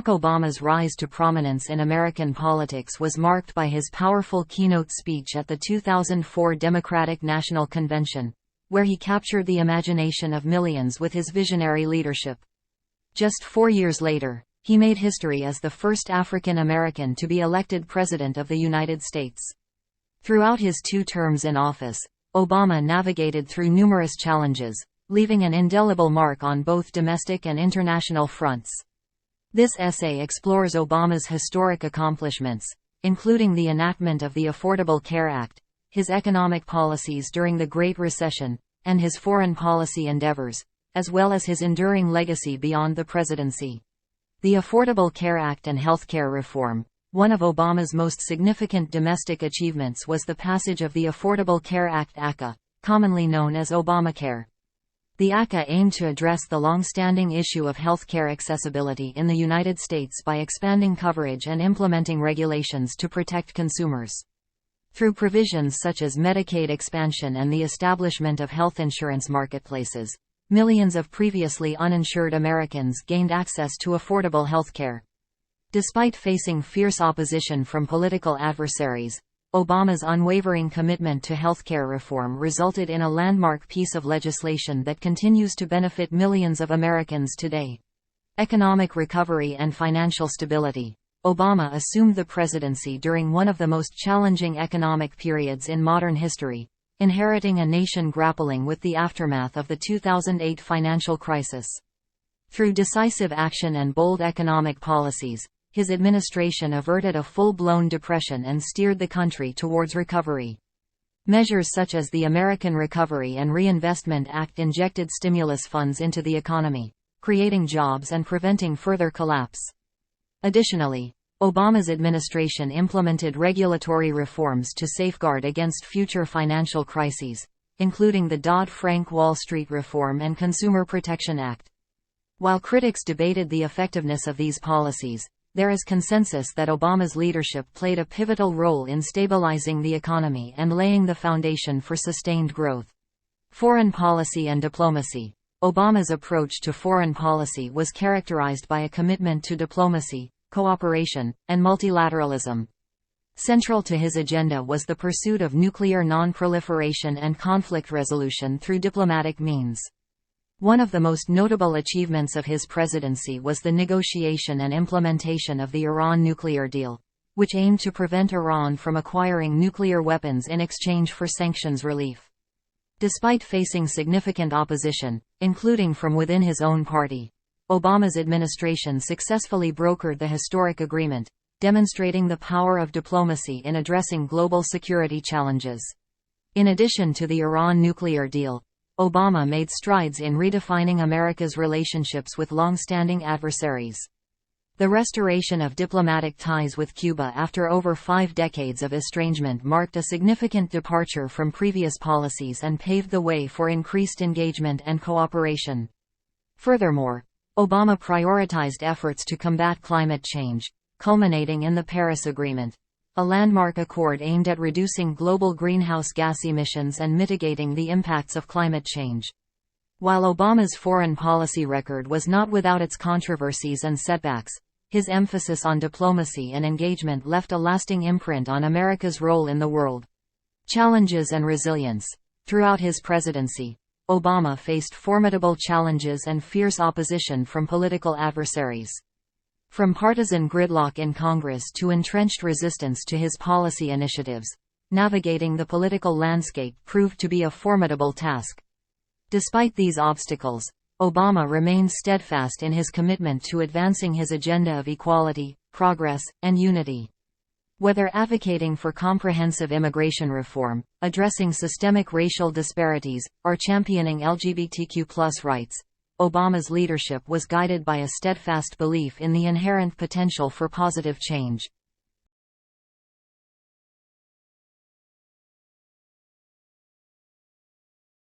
Barack Obama's rise to prominence in American politics was marked by his powerful keynote speech at the 2004 Democratic National Convention, where he captured the imagination of millions with his visionary leadership. Just 4 years later, he made history as the first African American to be elected President of the United States. Throughout his 2 terms in office, Obama navigated through numerous challenges, leaving an indelible mark on both domestic and international fronts. This essay explores Obama's historic accomplishments, including the enactment of the Affordable Care Act, his economic policies during the Great Recession, and his foreign policy endeavors, as well as his enduring legacy beyond the presidency. The Affordable Care Act and healthcare reform. One of Obama's most significant domestic achievements was the passage of the Affordable Care Act (ACA), commonly known as Obamacare. The ACA aimed to address the long-standing issue of healthcare accessibility in the United States by expanding coverage and implementing regulations to protect consumers. Through provisions such as Medicaid expansion and the establishment of health insurance marketplaces, millions of previously uninsured Americans gained access to affordable healthcare. Despite facing fierce opposition from political adversaries, Obama's unwavering commitment to healthcare reform resulted in a landmark piece of legislation that continues to benefit millions of Americans today. Economic recovery and financial stability. Obama assumed the presidency during one of the most challenging economic periods in modern history, inheriting a nation grappling with the aftermath of the 2008 financial crisis. Through decisive action and bold economic policies, his administration averted a full-blown depression and steered the country towards recovery. Measures such as the American Recovery and Reinvestment Act injected stimulus funds into the economy, creating jobs and preventing further collapse. Additionally, Obama's administration implemented regulatory reforms to safeguard against future financial crises, including the Dodd-Frank Wall Street Reform and Consumer Protection Act. While critics debated the effectiveness of these policies, there is consensus that Obama's leadership played a pivotal role in stabilizing the economy and laying the foundation for sustained growth. Foreign policy and diplomacy. Obama's approach to foreign policy was characterized by a commitment to diplomacy, cooperation, and multilateralism. Central to his agenda was the pursuit of nuclear non-proliferation and conflict resolution through diplomatic means. One of the most notable achievements of his presidency was the negotiation and implementation of the Iran nuclear deal, which aimed to prevent Iran from acquiring nuclear weapons in exchange for sanctions relief. Despite facing significant opposition, including from within his own party, Obama's administration successfully brokered the historic agreement, demonstrating the power of diplomacy in addressing global security challenges. In addition to the Iran nuclear deal, Obama made strides in redefining America's relationships with long-standing adversaries. The restoration of diplomatic ties with Cuba after over 5 decades of estrangement marked a significant departure from previous policies and paved the way for increased engagement and cooperation. Furthermore, Obama prioritized efforts to combat climate change, culminating in the Paris Agreement, a landmark accord aimed at reducing global greenhouse gas emissions and mitigating the impacts of climate change. While Obama's foreign policy record was not without its controversies and setbacks, his emphasis on diplomacy and engagement left a lasting imprint on America's role in the world. Challenges and resilience. Throughout his presidency, Obama faced formidable challenges and fierce opposition from political adversaries. From partisan gridlock in Congress to entrenched resistance to his policy initiatives, navigating the political landscape proved to be a formidable task. Despite these obstacles, Obama remained steadfast in his commitment to advancing his agenda of equality, progress, and unity. Whether advocating for comprehensive immigration reform, addressing systemic racial disparities, or championing LGBTQ+ rights, Obama's leadership was guided by a steadfast belief in the inherent potential for positive change.